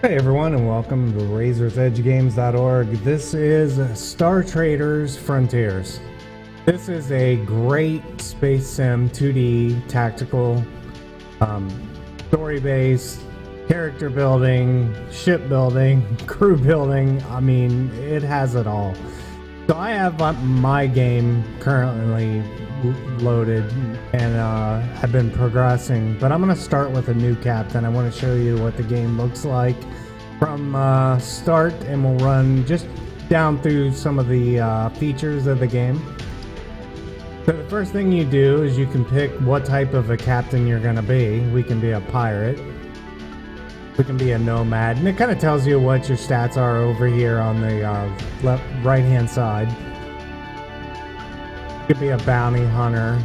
Hey everyone, and welcome to razorsedgegames.org. This is Star Traders Frontiers. This is a great space sim 2D tactical story-based character building, ship building, crew building. I mean, it has it all. So I have my game currently loaded and I've been progressing, but I'm going to start with a new captain. I want to show you what the game looks like from start, and we'll run just down through some of the features of the game. So the first thing you do is you can pick what type of a captain you're going to be. We can be a pirate, we can be a nomad, and it kind of tells you what your stats are over here on the right hand side. You could be a bounty hunter,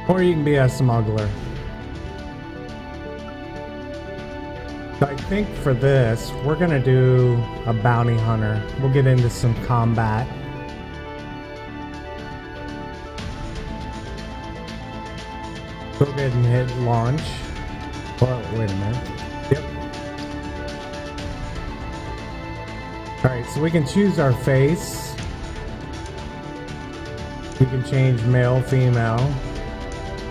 or you can be a smuggler. So I think for this, we're gonna do a bounty hunter. We'll get into some combat. Go ahead and hit launch. Well, wait a minute. Yep. Alright, so we can choose our face. We can change male, female,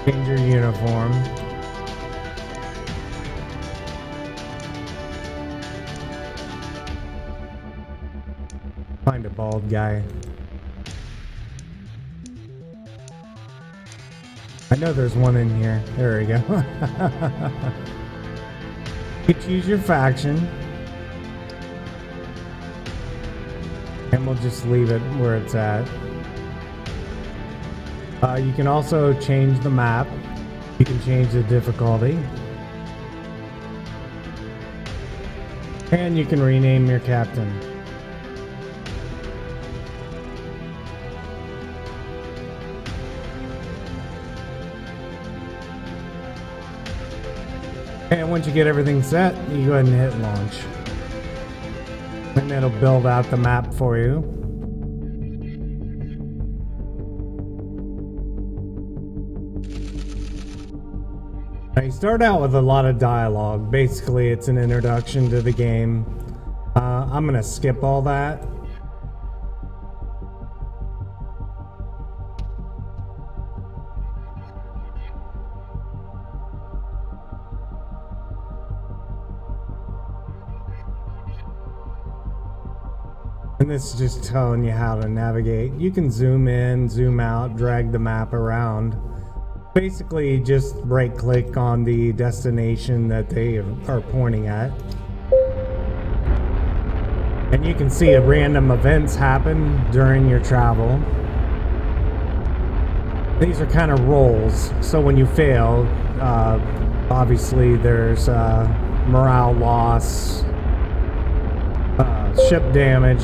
change your uniform. Find a bald guy. I know there's one in here. There we go. You can choose your faction. And we'll just leave it where it's at. You can also change the map. You can change the difficulty. And you can rename your captain. And once you get everything set, you go ahead and hit launch. And it'll build out the map for you. Now you start out with a lot of dialogue. Basically, it's an introduction to the game. I'm gonna skip all that. And this is just telling you how to navigate. You can zoom in, zoom out, drag the map around. Basically, just right click on the destination that they are pointing at. And you can see random events happen during your travel. These are kind of rolls, so when you fail, obviously there's morale loss, ship damage.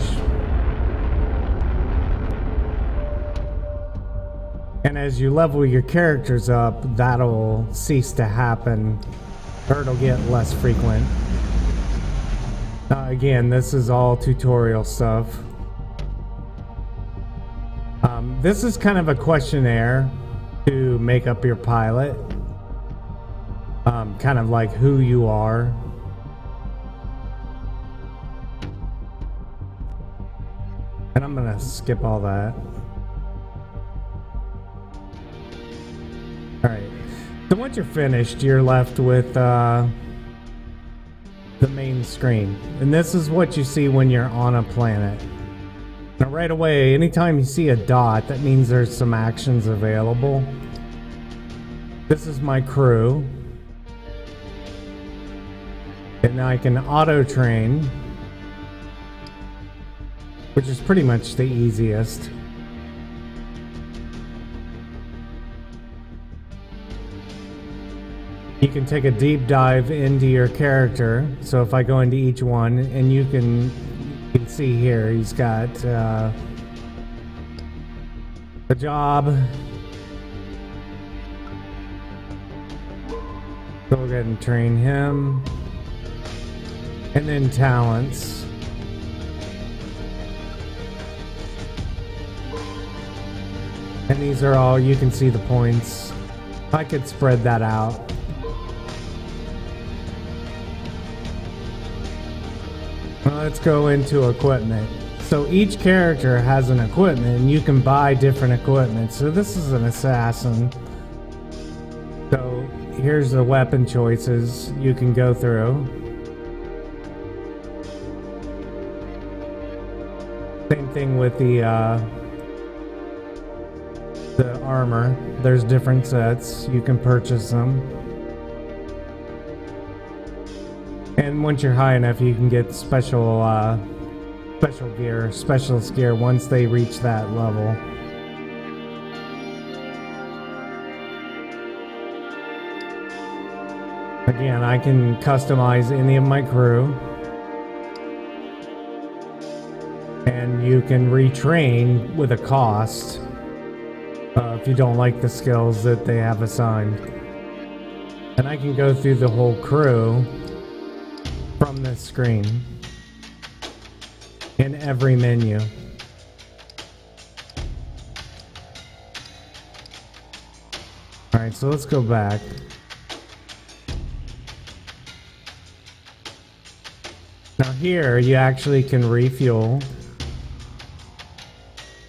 And as you level your characters up, that'll cease to happen, or it'll get less frequent. Again, this is all tutorial stuff. This is kind of a questionnaire to make up your pilot. Kind of like who you are. And I'm gonna skip all that. Alright, so once you're finished, you're left with the main screen. And this is what you see when you're on a planet. Now right away, anytime you see a dot, that means there's some actions available. This is my crew. And I can auto-train, which is pretty much the easiest. You can take a deep dive into your character. So if I go into each one, and you can see here, he's got a job. Go ahead and train him. And then talents. And these are all, you can see the points. I could spread that out. Let's go into equipment. So each character has an equipment and you can buy different equipment. So this is an assassin. So here's the weapon choices you can go through. Same thing with the armor. There's different sets. You can purchase them. And once you're high enough, you can get special gear, specialist gear once they reach that level. Again, I can customize any of my crew. And you can retrain with a cost if you don't like the skills that they have assigned. And I can go through the whole crew from this screen in every menu. Alright, so let's go back. Now here you actually can refuel.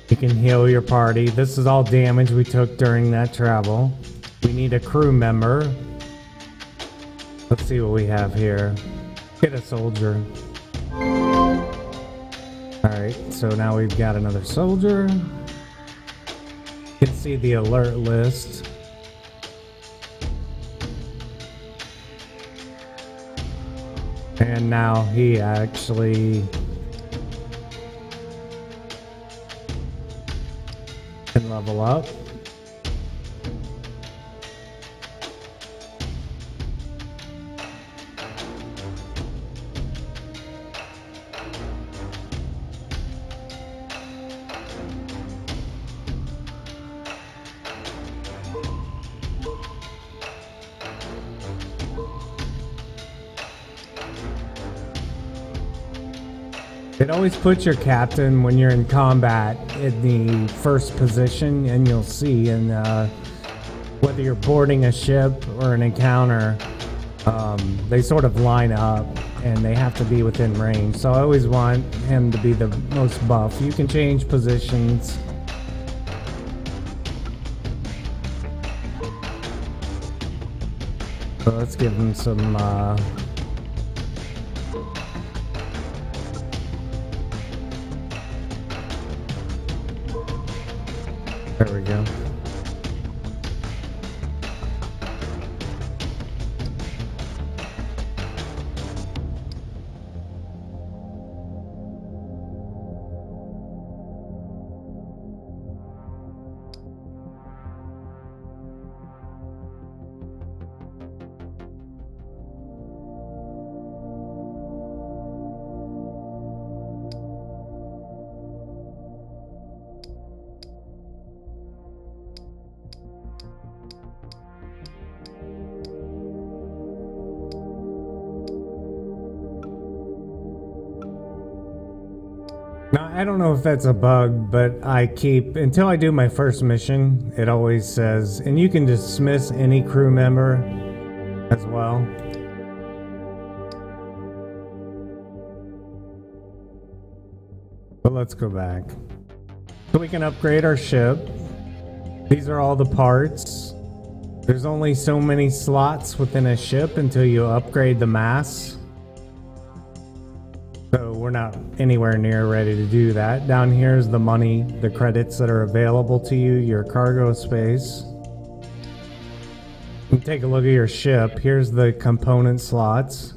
You can heal your party. This is all damage we took during that travel. We need a crew member. Let's see what we have here. Get a soldier. Alright, so now we've got another soldier. You can see the alert list. And now he actually can level up. It always puts your captain when you're in combat in the first position, and you'll see in whether you're boarding a ship or an encounter, they sort of line up and they have to be within range. So I always want him to be the most buff. You can change positions. So let's give him some there we go. Now, I don't know if that's a bug, but I keep, until I do my first mission, it always says, and you can dismiss any crew member as well. But let's go back. So we can upgrade our ship. These are all the parts. There's only so many slots within a ship until you upgrade the mass. So we're not anywhere near ready to do that. Down here is the money, the credits that are available to you, your cargo space. And take a look at your ship. Here's the component slots.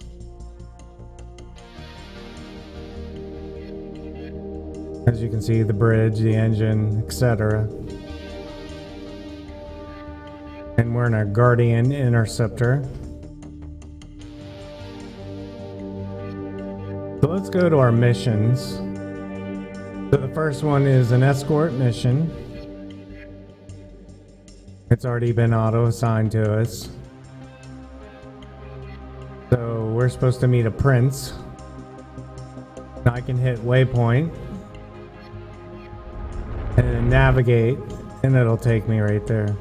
As you can see, the bridge, the engine, etc. And we're in a Guardian Interceptor. So let's go to our missions. So the first one is an escort mission. It's already been auto-assigned to us. So we're supposed to meet a prince. Now I can hit waypoint and then navigate, and it'll take me right there.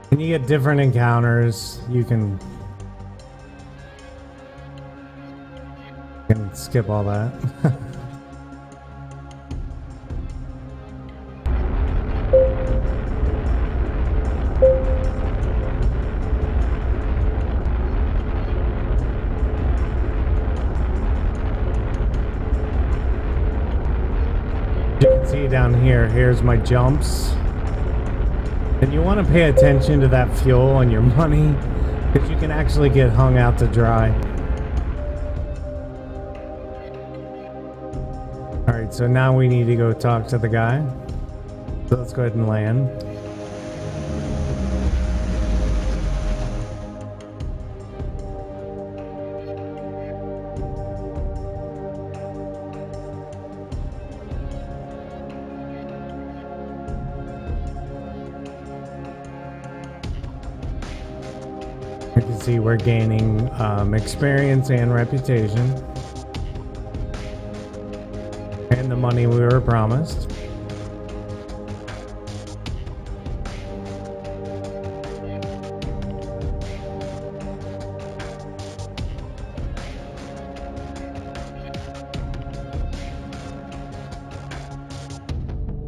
And you get different encounters. You can Can skip all that. You can see down here, here's my jumps. And you want to pay attention to that fuel and your money, because you can actually get hung out to dry. Alright, so now we need to go talk to the guy. So let's go ahead and land. You can see we're gaining experience and reputation. And the money we were promised.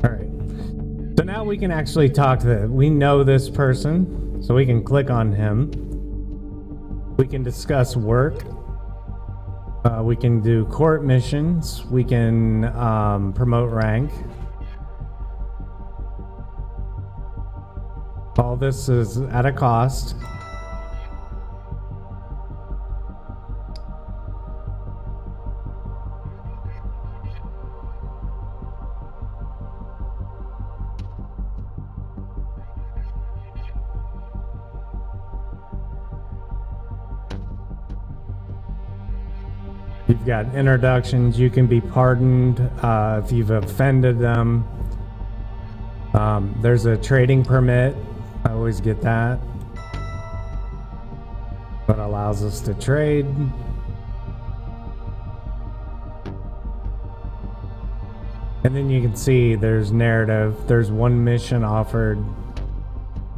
Alright. So now we can actually talk to them. We know this person, so we can click on him. We can discuss work. We can do court missions. We can promote rank. All this is at a cost. You've got introductions. You can be pardoned if you've offended them. There's a trading permit. I always get that. That allows us to trade. And then you can see there's narrative. There's one mission offered.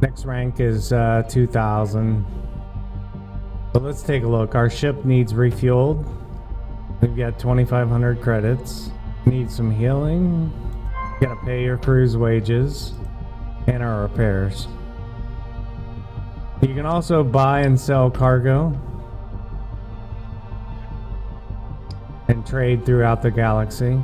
Next rank is 2,000. But let's take a look. Our ship needs refueled. We've got 2,500 credits. Need some healing. You gotta pay your crew's wages and our repairs. You can also buy and sell cargo and trade throughout the galaxy.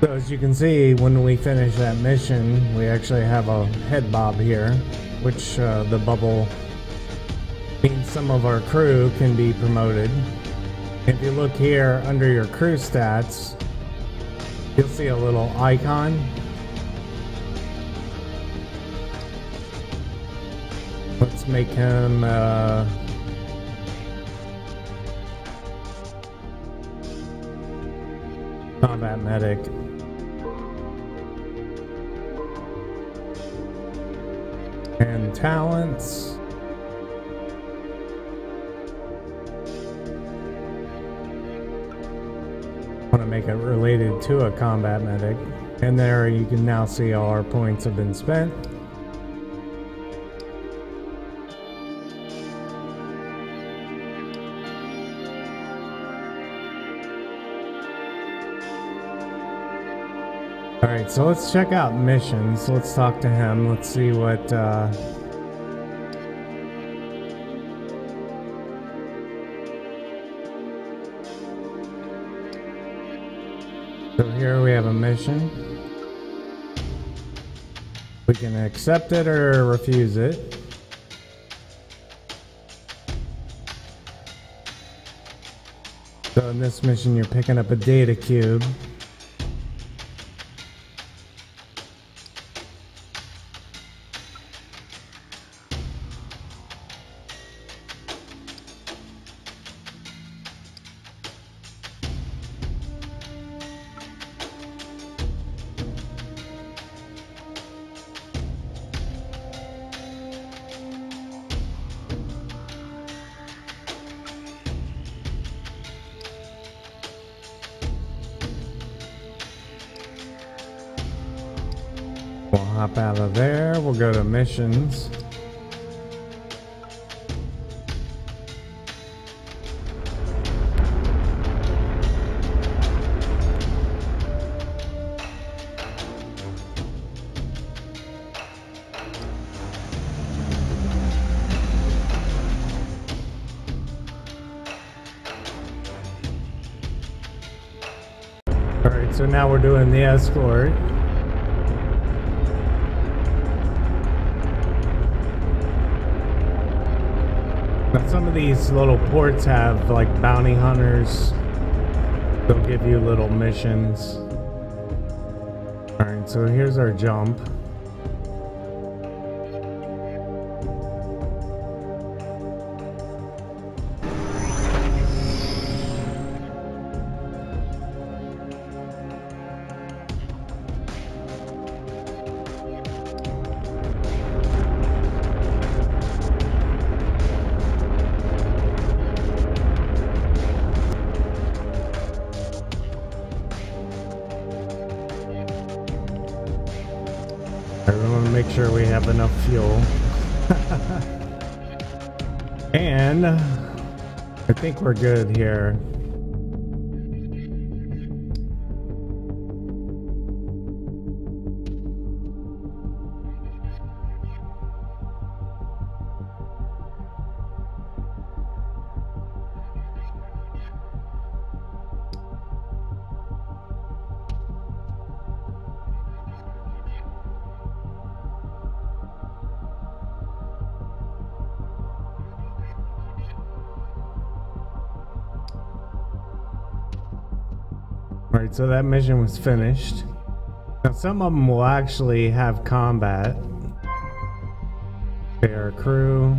So as you can see, when we finish that mission, we actually have a head bob here, which the bubble means some of our crew can be promoted. If you look here under your crew stats, you'll see a little icon. Let's make him combat medic. And talents. Want to make it related to a combat medic. And there you can now see all our points have been spent. Alright, so let's check out missions. Let's talk to him. Let's see what So here we have a mission. We can accept it or refuse it. So in this mission you're picking up a data cube. hop out of there. We'll go to missions. Alright, so now we're doing the escort. Now some of these little ports have like bounty hunters. They'll give you little missions. Alright, so here's our jump. I want to make sure we have enough fuel. And I think we're good here. Alright, so that mission was finished. Now some of them will actually have combat. Okay, our crew.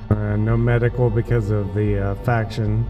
No medical because of the faction.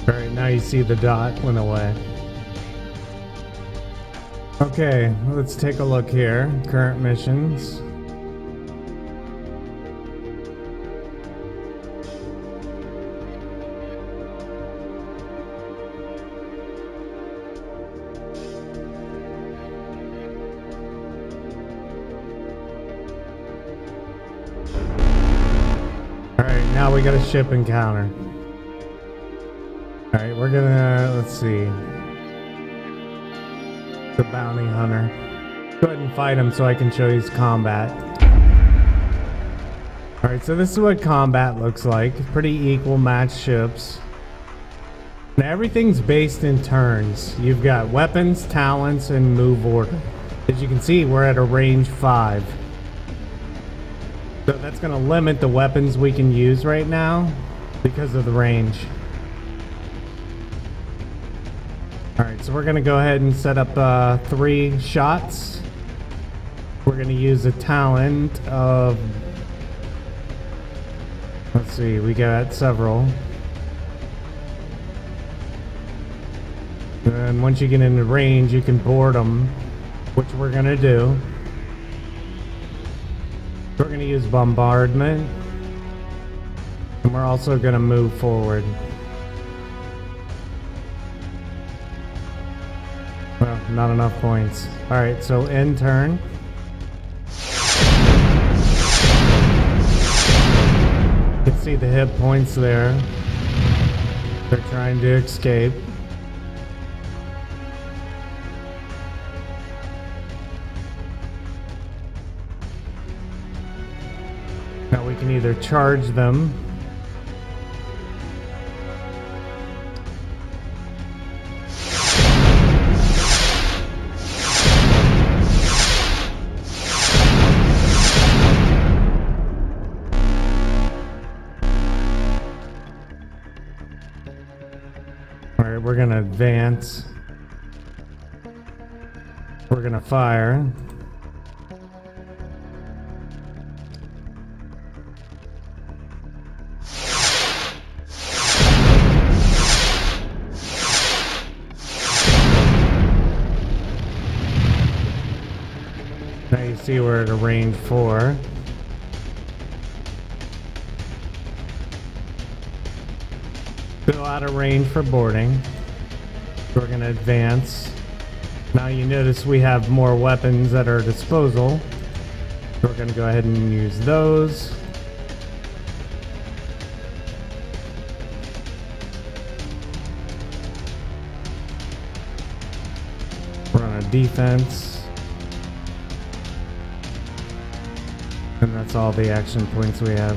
Alright, now you see the dot went away. Okay, let's take a look here. Current missions. Alright, now we got a ship encounter. Alright, we're gonna, let's see. The bounty hunter. Go ahead and fight him so I can show you his combat. Alright, so this is what combat looks like. Pretty equal match ships. Now everything's based in turns. You've got weapons, talents, and move order. As you can see, we're at a range 5. So that's going to limit the weapons we can use right now because of the range. Alright, so we're going to go ahead and set up 3 shots. We're going to use a talent of... Let's see, we got several. And once you get into range, you can board them, which we're going to do. We're going to use bombardment. And we're also going to move forward. Well, not enough points. Alright, so end turn. You can see the hit points there. They're trying to escape. Now we can either charge them Alright, we're gonna advance. We're gonna fire. Now you see we're at a range 4. Still out of range for boarding. We're going to advance. Now you notice we have more weapons at our disposal. We're going to go ahead and use those. We're on a defense. And that's all the action points we have.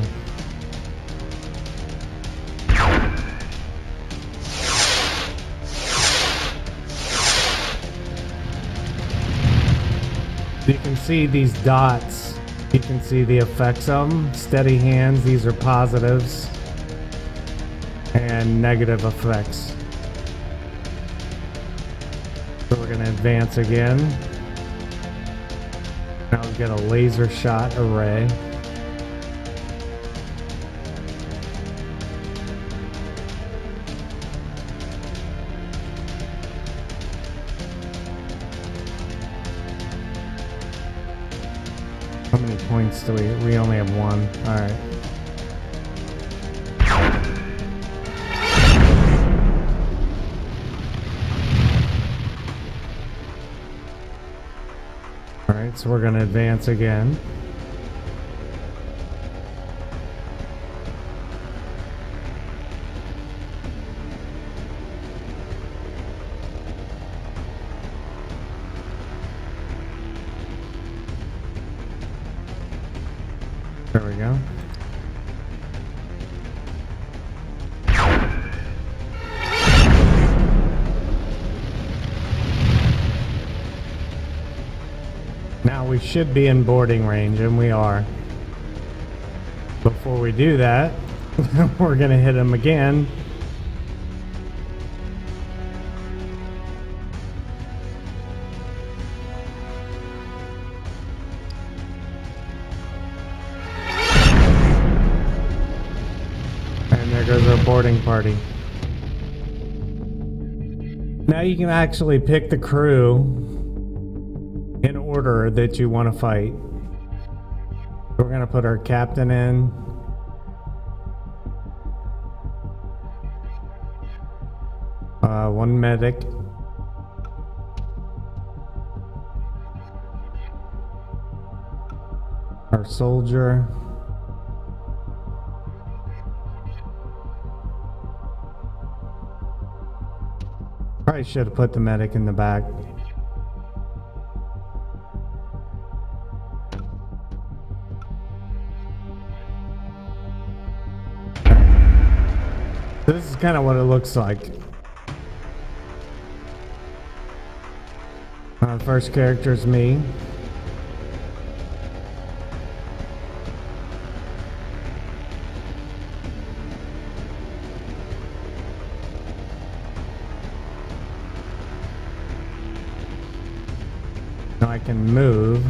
You can see these dots. You can see the effects of them. Steady hands, these are positives. And negative effects. So we're going to advance again. Now we get a laser shot array. How many points do we only have 1. All right. All right, so we're going to advance again. There we go. Now we should be in boarding range, and we are. Before we do that, we're gonna hit him again. And there goes our boarding party. Now you can actually pick the crew in order that you want to fight. We're going to put our captain in. One medic. Our soldier. Probably should have put the medic in the back. This is kind of what it looks like. First character is me. Now I can move.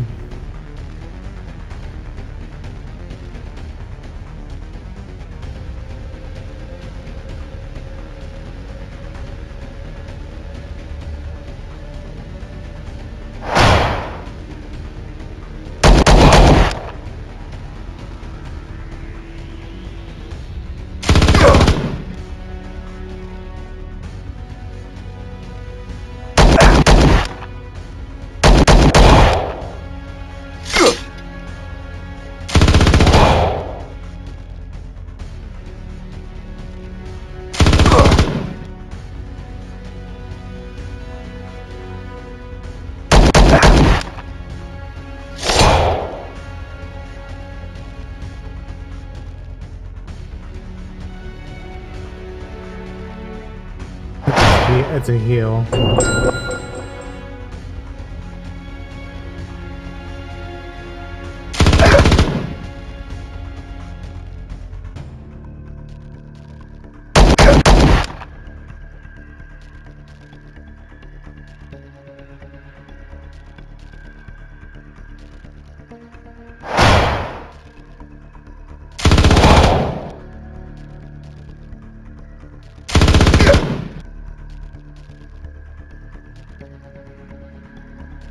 It's a heal.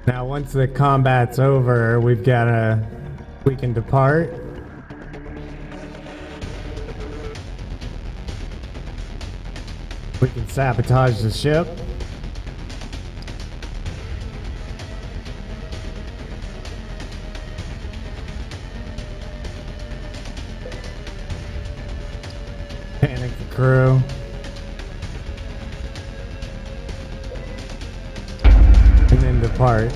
Now, once the combat's over, we can depart. We can sabotage the ship. Panic the crew. And then depart.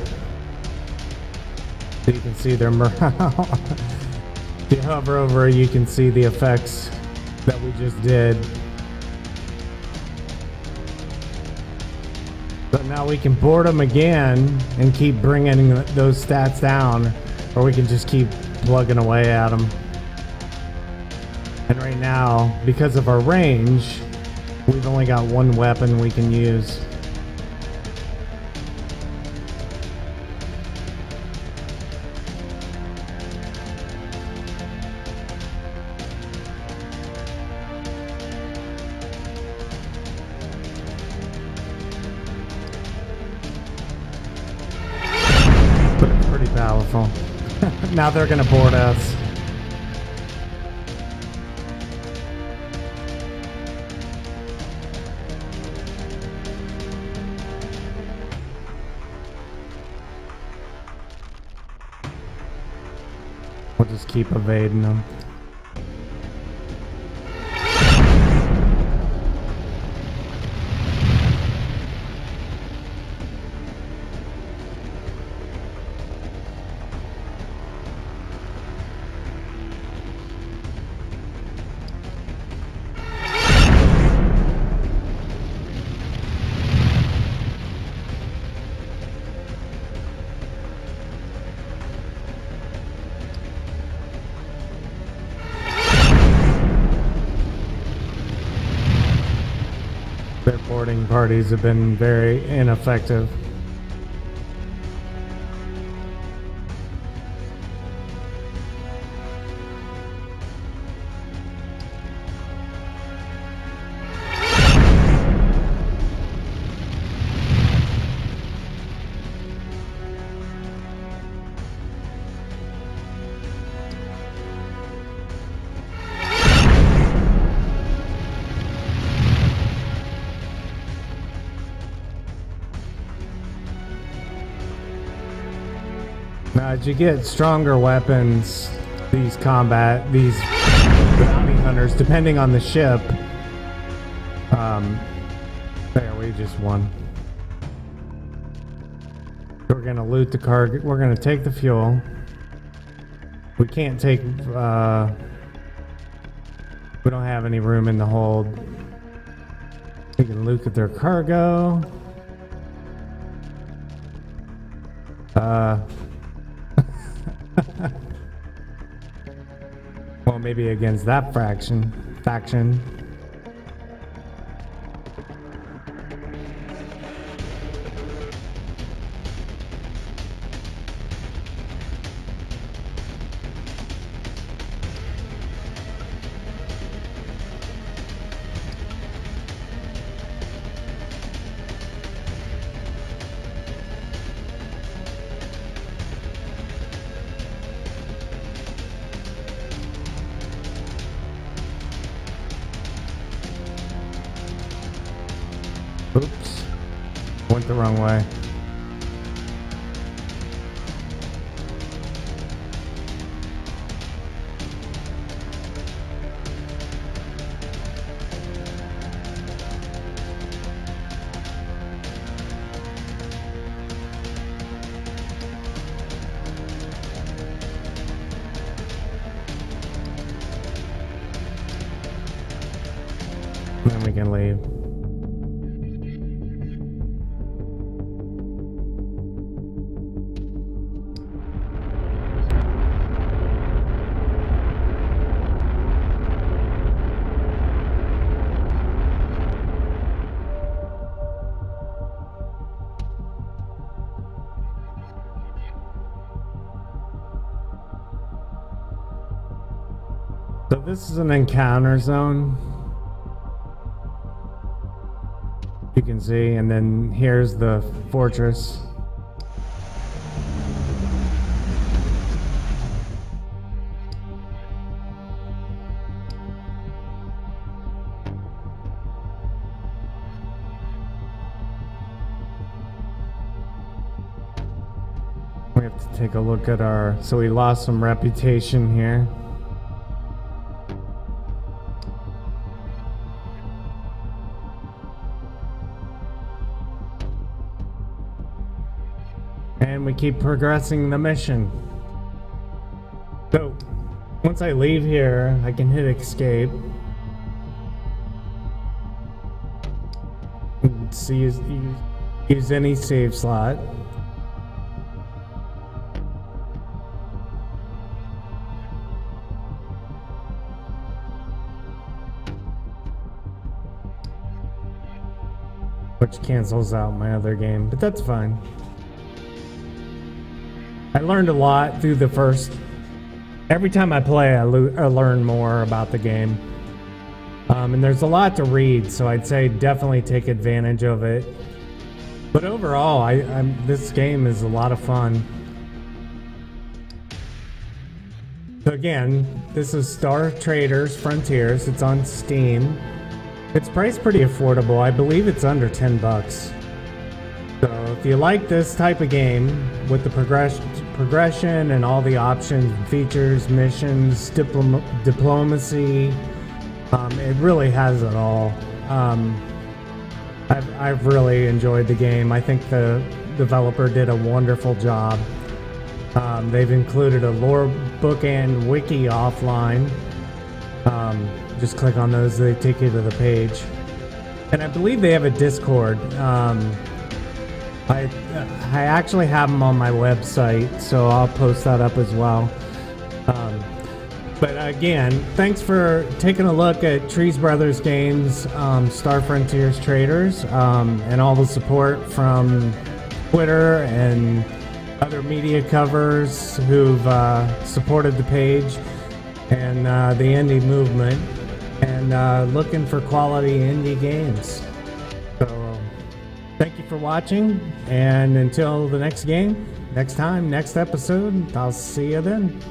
So you can see their morale. If you hover over, you can see the effects that we just did. So now we can board them again and keep bringing those stats down, or we can just keep plugging away at them. And right now, because of our range, we've only got one weapon we can use. Pretty powerful. Now they're gonna board us. We'll just keep evading them. Their boarding parties have been very ineffective. Now, as you get stronger weapons, these bounty hunters, depending on the ship, there, we just won. We're gonna loot the cargo. We're gonna take the fuel. We can't take, we don't have any room in the hold. We can loot at their cargo. Well, maybe against that faction. Oops. Went the wrong way. Then we can leave. So this is an encounter zone. You can see, and then here's the fortress. We have to take a look at our, so we lost some reputation here. And we keep progressing the mission. So, once I leave here, I can hit escape. See, use any save slot. Which cancels out my other game, but that's fine. I learned a lot through the first... Every time I play, I learn more about the game. And there's a lot to read, so I'd say definitely take advantage of it. But overall, this game is a lot of fun. So again, this is Star Traders Frontiers. It's on Steam. It's priced pretty affordable. I believe it's under 10 bucks. So if you like this type of game with the progression and all the options, features, missions, diplomacy, it really has it all. I've really enjoyed the game. I think the developer did a wonderful job. They've included a lore book and wiki offline. Just click on those, they take you to the page. And I believe they have a Discord. I actually have them on my website, so I'll post that up as well. But again, thanks for taking a look at Trees Brothers Games, Star Frontiers Traders, and all the support from Twitter and other media covers who've supported the page and the indie movement, and looking for quality indie games. So thank you for watching, and until the next game, next time, next episode, I'll see you then.